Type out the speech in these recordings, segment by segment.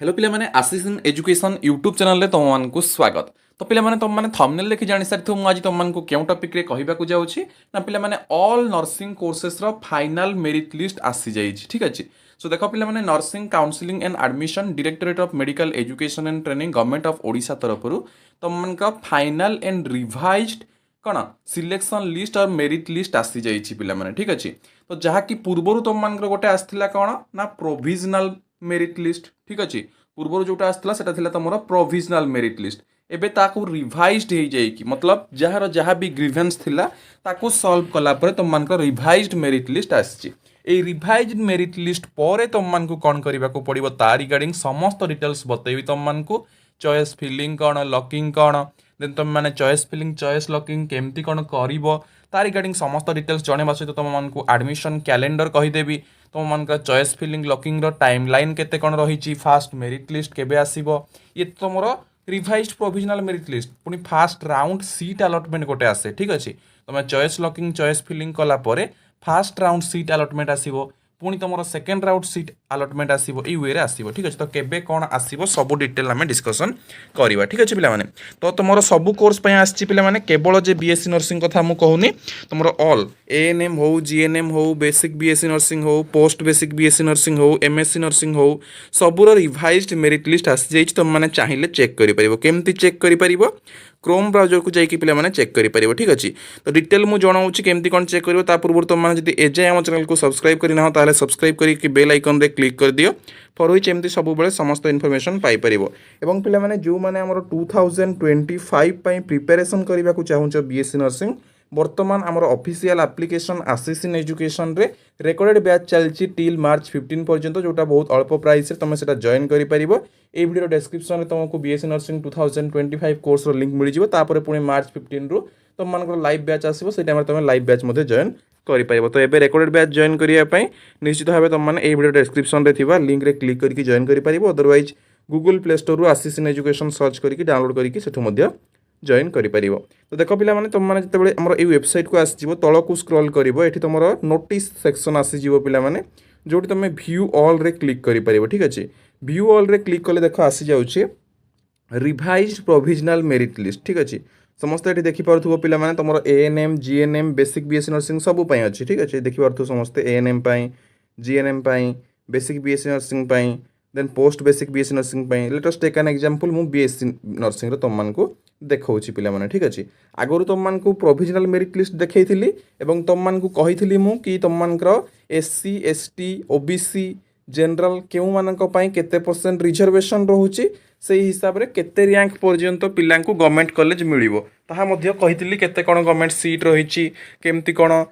Hello पिला माने आसिसन education YouTube channel रे तुमको स्वागत। तो पिला माने तुम माने थंबनेल देखि जानि सारिथो मु आज तुमको केउ टॉपिक रे कहिबा को जाउछि ना पिला माने ऑल नर्सिंग कोर्सेस रो फाइनल मेरिट लिस्ट आसी जाइछि। ठीक अछि। सो देखो पिला माने nursing counselling and admission directorate of medical education and training government of Odisha तरफरु तुमका फाइनल एंड रिवाइज्ड कौन सिलेक्शन लिस्ट और मेरिट लिस्ट आसी जाइछि पिला माने। ठीक अछि। तो जहा कि पूर्वरु तुम मानकर गोटे आस्थिला कौन ना प्रोविजनल मेरिट लिस्ट। ठीक अच्छे। पूर्व जोटा आसला सेटा थिला तमरो प्रोविजनल मेरिट लिस्ट। एबे ताकू रिवाइज्ड हो जाए कि मतलब जार जहाँ भी ग्रीवेंस थिला ताकू सॉल्व कला परे तुम मानक रिवाइज्ड मेरिट लिस्ट आसी। ए रिवाइज्ड मेरिट लिस्ट पर तुम मानकू कौन करबा को पड़िबो ता रिगार्डिंग समस्त डिटेल्स बतैबी तुम मानकू। चॉइस फिलिंग कौन लॉकिंग कौन देन तुम माने चॉइस फिलिंग चॉइस लॉकिंग केमती कौन करिवो ता रिगार्डिंग समस्त डिटेल्स जणेबा सहित तुम मानकू एडमिशन कैलेंडर कहीदेवी। तुम मान चॉइस फिलिंग लॉकिंग रो टाइम लाइन केते कौन रही फास्ट मेरिट लिस्ट केबे आसीबो ये तुम रिवाइज्ड प्रोविजनल मेरिट लिस्ट पुनी फास्ट राउंड सीट अलॉटमेंट गोटे आसे। ठीक अच्छे। तुम चॉइस लॉकिंग चॉइस फिलिंग कला परे फास्ट राउंड सीट अलॉटमेंट आसीबो पुणी तुम सेकेंड राउंड सीट अलॉटमेंट आसीबो ई वे रे आसीबो। ठीक अच्छे। तो केबे कौन आसीबो सब डिटेल आम डिस्कसन करवा। ठीक अच्छे पिला माने। तो तुम सब कोर्स पे आसी पिला माने केवल जे बीएससी नर्सिंग कथा मु कहूनी तुम ऑल एएनएम हो जीएनएम हो बेसिक बीएससी नर्सिंग हो पोस्ट बेसिक बीएससी नर्सिंग हो एमएससी नर्सिंग हो सबूर रिवाइज्ड मेरिट लिस्ट आसी जाइए। तुम मैंने चाहिए चेक करें केमती चेक कर क्रोम ब्राउजर को जाकि पे चेक करें। ठीक अच्छे। तो डिटेल मुझे जनाऊँगी केमती कौन चेक कर पूर्व तुम मैंने एजाए आम चैनल को सब्सक्राइब करना ताले सब्सक्राइब करके बेल आइकन रे क्लिक कर दियो फॉर व्हिच एमती सब बेले समस्त इनफॉरमेशन पाई परिबो। एवं पिला माने जो माने हमर 2025 पई प्रिपरेशन करबा को चाहूछ बीएससी नर्सिंग वर्तमान आमर ऑफिशियल एप्लिकेशन आसिसन एजुकेशन रे रेकर्डेड बैच चलची टिल मार्च 15 पर्यंत जोटा बहुत अल्प प्राइस रे तुम सेटा जॉइन करि परिबो। ए वीडियो डिस्क्रिप्शन रे तुमको बीएससी नर्सिंग 2025 कोर्स रो लिंक मिल जिवो तापर पुणी मार्च 15 रु तुम मानकर लाइव बैच आसीबो से टाइम रे तुम लाइव बैच मध्ये जॉइन करि परिबो। तो एबे रेकर्डेड बैच जॉइन करिया पई निश्चित भाबे तुम माने ए वीडियो डिस्क्रिप्शन रे थिबा लिंक रे क्लिक करके जॉइन करि परिबो। अदरवाइज गूगल प्ले स्टोर रु आसिसन एजुकेशन सर्च करके डाउनलोड करके सेठु मध्ये जॉइन करि परिबो। तो देखो पिला माने तुम माने जते बेले हमर ए वेबसाइट को आसी जिवो तळ को स्क्रॉल करिवो एठी तुमर नोटिस सेक्शन आसी जिवो पिला माने जोटी तुम व्यू ऑल रे क्लिक करि परिबो। ठीक अछि। व्यू ऑल रे क्लिक कले देखो आसी जाउछि रिवाइज्ड प्रोविजनल मेरिट लिस्ट। ठीक अच्छे। समस्त ये देखिपे पिला माने तुम ANM GNM basic BSc nursing सब पाई अच्छी। ठीक अच्छे। देखिपे समस्त एएनएम पाई जीएनएम पाई बेसिक बीएससी नर्सिंग पाई then post basic BSc nursing पाई लेटेस्ट टेक एन एग्जांपल मु बीएससी नर्सिंग रो तुम मानकू देखौछि पिला माने। ठीक अच्छे। आगरु तुम मानकू प्रोविजनल मेरिट लिस्ट देखैथिली एवं तुम मानकू कहिथिली मु कि तुम मानकर एससी एसटी ओबीसी जनरल केउ मानक पई केते परसेंट रिजर्वेशन रहउछि से हिसाब रे केते रैंक पर्यंत पिलांकू गवर्नमेंट कॉलेज मिलिबो ताहा मध्य कहिथिली केते कोन गवर्नमेंट सीट रहिछि केमती कोन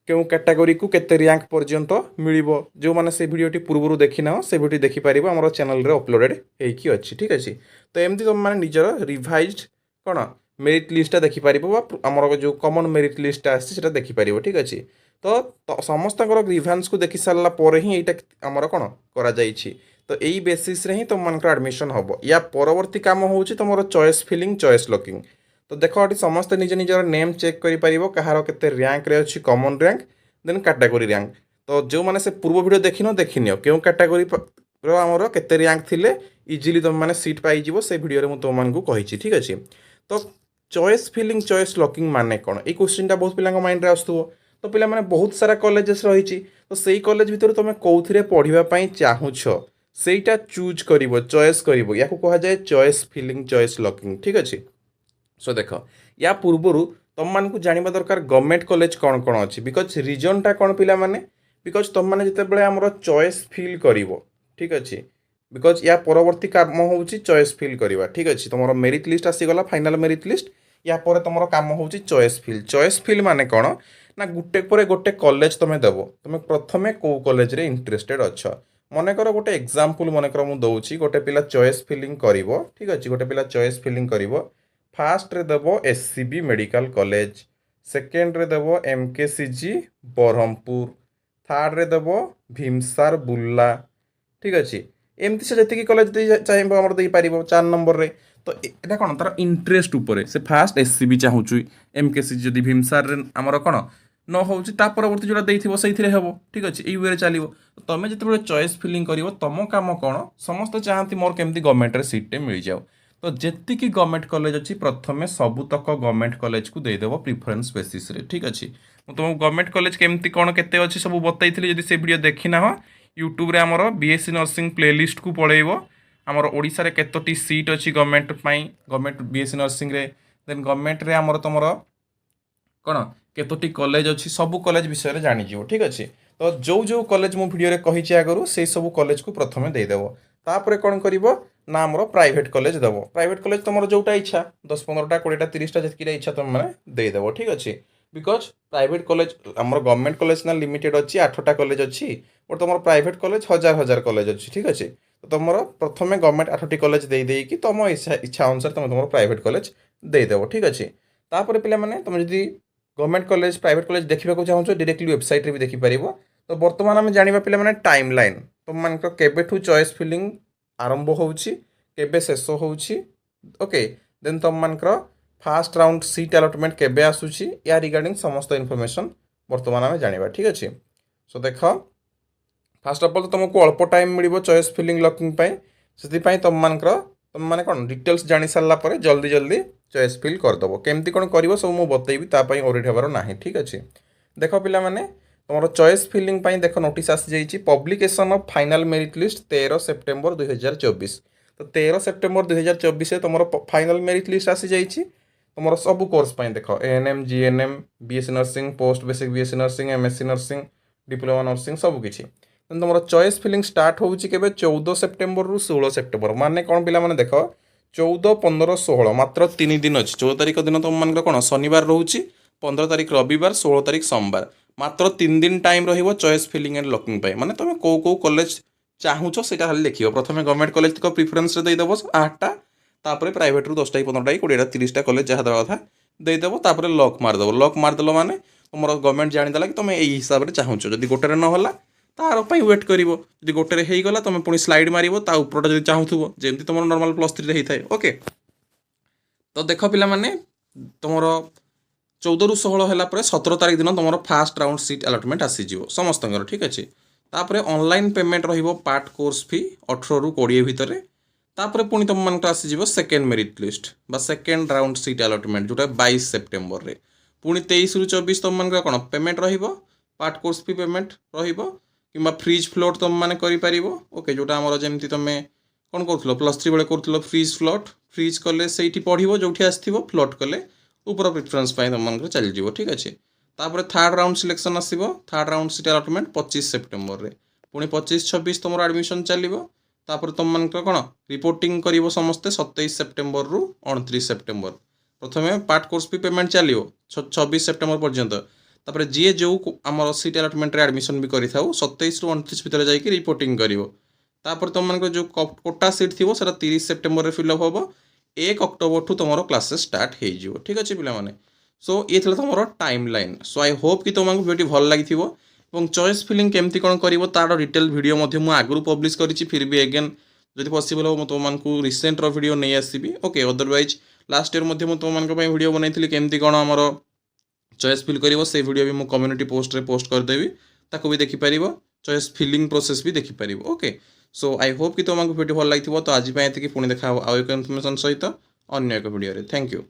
केउ कैटेगरी को केते रैंक पर्यंत मिलिबो जो माने से वीडियोटी पूर्वरु देखिना से वीडियो देखि परिबो हमर चैनल रे अपलोडेड हेकी अछि। ठीक अछि। तो एमती तुम माने निजर रिवाइज्ड कोन मेरिट लिस्टटा देखि परिबो बा हमर जो कॉमन मेरिट लिस्ट आछि सेटा देखि परिबो। ठीक अछि। तो समस्त ग्रीवेंस को देखि सारला परे ही एटा हमर कोन करा जाइछि। तो यही बेसिस रे ही तुम मन एडमिशन हम या परवर्ती काम हूँ तुम चॉइस फिलिंग चॉइस लॉकिंग। तो देख ये समस्त निज निजर नेम चेक कर कहार के रैंक रे अच्छी common rank then category rank. तो जो मैंने से पूर्व वीडियो देखिनियो क्यों कैटेगरी आमर केते रैंक थिले इजिली तुम मैंने सीट पाई से वीडियो में तुमको कही। ठीक अच्छे। तो चॉइस फिलिंग चॉइस लॉकिंग माने कौन ये क्वेश्चन बहुत पिला माइंड रे आसुव। तो पिला माने बहुत सारा कॉलेजेस रही तो सही कॉलेज भितर तुम कौथिरे पढ़ाई चाहूछ सेटा चूज करिवो चॉइस करिवो या कहा जाए चॉइस फिलिंग चॉइस लॉकिंग। ठीक अच्छे। सो देख या पूर्वर तुम मान को जानवा दरकार गवर्नमेंट कॉलेज कौन कौन अच्छी बिकज रिजन टा कौन पिला माने बिकज तुम मैंने जिते आमर चॉइस फिल करिवो। ठीक अच्छे। बिकज या परवर्ती काम हूँ चॉइस फिल करवा। ठीक अच्छे। तुम मेरिट लिस्ट आसीगला फाइनल मेरिट लिस्ट या पर तुम काम हूँ चॉइस फिल। चॉइस फिल माने कौन ना गोटे पर गोटे कॉलेज तुम देव तुम प्रथमे कौ कॉलेज रे इंटरेस्टेड अच्छा मनकर गोटे एग्जांपल मनकर मु दउछि गोटे पिला चॉइस फिलिंग करिवो। ठीक अछि। गोटे पिला चॉइस फिलिंग करिवो फास्ट रे देबो एससीबी मेडिकल कॉलेज सेकेंड रे देबो एमकेसीजी बरहमपुर थर्ड रे देबो भीमसार बुल्ला। ठीक अछि। एमती से जति कॉलेज चाहिए हमर दे पारिबो 4 नंबर रे। तो एटा कोन तार इंटरेस्ट ऊपर से फास्ट एससीबी चाहूछु एमकेसीजी जदि भीमसार रे हमर कोन न होउची ता परवर्ती जोटा देइथिबो सेइथिरे हेबो ठीक अछि एई वे रे चलिबो तमे जेतेबेले चॉइस फिलिंग करिवो तम काम कोन समस्त चाहंती मोर केमती गवर्नमेंट रे सीट टे मिल जाओ तो जेतिकी गवर्नमेंट कॉलेज अछि प्रथमे सबुतक गवर्नमेंट कॉलेज को देदेव प्रिफरेन्स बेसिस रे ठीक अछि मु तुमको गवर्नमेंट कॉलेज केमती कोन केते अछि सब बतैथिली जदि से वीडियो देखि ना हो यूट्यूब रे हमर बीएससी नर्सिंग प्लेलिस्ट को पळेइबो हमर ओडिसा रे केतोटी सीट अछि गवर्नमेंट पई गवर्नमेंट बीएससी नर्सिंग रे देन गवर्नमेंट रे हमर तमरो कोन केतोटी कॉलेज अच्छी सब कॉलेज विषय में जानीज ठीक अच्छे तो जो जो कॉलेज मु वीडियो रे कही आगु से सब कॉलेज को प्रथमे देदेव तापर कौन कर ना आमर प्राइवेट कॉलेज देव प्राइवेट कॉलेज तुम जोटा इच्छा 10-15टा 20टा 30टा जितकी इच्छा तुम मैंने देदेव ठीक अच्छे बिकज प्राइवेट कॉलेज आमर गवर्नमेंट कॉलेज ना लिमिटेड अच्छी 8टा कॉलेज अच्छी बट तुम प्राइवेट कॉलेज हजार हजार कॉलेज अच्छी ठीक अच्छे तो तुम प्रथमे गवर्नमेंट 8टी कॉलेज देदेकि तुम इच्छा अनुसार तुम तुम प्राइवेट कॉलेज देदेव ठीक अच्छे तापर पे तुम जब गवर्नमेंट कॉलेज प्राइवेट कॉलेज देखा चाहो डायरेक्टली वेबसाइट रे भी देखिपार तो बर्तमान आम जाना पे टाइम लाइन तुम मान केबेठू चॉइस फिलिंग आरंभ होउची केबे शेष होउची ओके देन तुम मान फास्ट राउंड सीट अलॉटमेंट केबे आसुची या रिगार्डिंग समस्त इनफॉरमेशन बर्तमान आम जाना ठीक अच्छे सो देख फास्ट ऑफ ऑल तो तुमको अल्प टाइम मिल चॉइस फिलिंग लॉकिंग से तुम मैंने कौन डिटेल्स जानी सारा पर जल्दी जल्दी चॉइस फिल करदेव केमती कौन कर सब मुझे बतेबी तापाई ओरिट हबार ना ठीक अच्छे देख पिला माने तुम चॉइस फिलिंग देख नोटिस आसी जाइए publication of final merit list 13 September 2024 तो 13 सेप्टेम्बर 2024 तुम फाइनल मेरिट लिस्ट आसी जाइए तुम सब कोर्स देख ANM GNM BSc nursing post basic BSc nursing MSc nursing diploma nursing सबकि तुम चॉइस फिलिंग स्टार्ट होउची केबे 14 सेप्टेम्बर रु 16 सेप्टेम्बर माने कौन पिला माने देख 14, 15, 16 मात्र 3 दिन अच्छी 14 तारिख दिन तुम मान कौन शनिवार रोचे 15 तारिख रविवार 16 तारिख सोमवार मात्र 3 दिन टाइम रहिबो चॉइस फिलिंग एंड लॉकिंग माने तुम कौ कॉलेज चाहूच से लिख प्रथम गवर्नमेंट कॉलेज तक प्रिफरेन्स देदेव 8टा तापर प्राइवेट रु 10टा 15टा 20टा 30टा कॉलेज जहाँ देवा कथा देदेव तापर लॉक मारदेव माने तुम गवर्नमेंट जानीदेला कि तुम यही हिसाब से चाहूच जदि गोटे न तार वेट कर गोटे होगला तुम पुणी स्लाइड मार उपरटा जब चाहूब जमी तुम नॉर्मल +3 होता है ओके तो देख पिला माने तुम 14 रु 16 है 17 तारिख दिन तुम फास्ट राउंड सीट अलॉटमेंट आसीज समस्त ठीक अच्छे तापर online payment part course fee 18 रु 20 भितर तापर पुणी तुम मान आसीज सेकेंड मेरिट लिस्ट बा सेकेंड राउंड सीट अलॉटमेंट जोटा 22 सेप्टेम्बर रे पुणी 23 रु 24 तुम मान कौन payment part course fee payment कि फ्रीज फ्लोट तुम मैंने कर ओके जोटा आमर जमी तुम कौन कर +3 बेले कर फ्रीज फ्लोट फ्रीज कले से पढ़ो जो आसो फ्लोट कले ऊपर प्रिफरेन्स तुम चलीज ठीक अच्छे तापर थर्ड राउंड सिलेक्शन आसो third round seat allotment 25 September रे पुणी 25-26 तुम एडमिशन चलो तापर तुम मान कौन रिपोर्टिंग कर समस्ते 27 सेप्टेम्बर रु 29 सेप्टेम्बर प्रथमे पार्ट कोर्स भी पेमेंट चलो 26 सेप्टेम्बर पर्यंत तापर जी जो आम सीट अलॉटमेंट रे एडमिशन भी करी 27 रु 29 भितर जाकि रिपोर्टिंग करिवो तापर तुम मान जो कोटा सीट थी 30 सेप्टेम्बर रे फिलअप हम 1 अक्टोबर ठू तुम क्लासेस स्टार्ट हो ठीक अच्छे पे सो ये तुम time line so I hope कि तुमको वीडियो भल लगी चॉइस फिलिंग केमती कौन कर तार डिटेल वीडियो मुझे आगु पब्लिश करी फिर भी एगेन जब पॉसिबल हो तुमको रिसेंट वीडियो नहीं आसबि ओके अदरवाइज लास्ट ईयर मुझे तुम वीडियो बनई केमती कौन आमर चॉइस फिल कर से वीडियो भी मुझे कम्युनिटी पोस्ट रे पोस्ट करदेवी ताको भी देखिपार चॉइस फिलिंग प्रोसेस भी देखिपार ओके सो आई होप कि तुमको वीडियो भल लगी तो आज पुणी देखा आउ एक इनफॉरमेशन सहित अन्य एक वीडियो रे थैंक यू।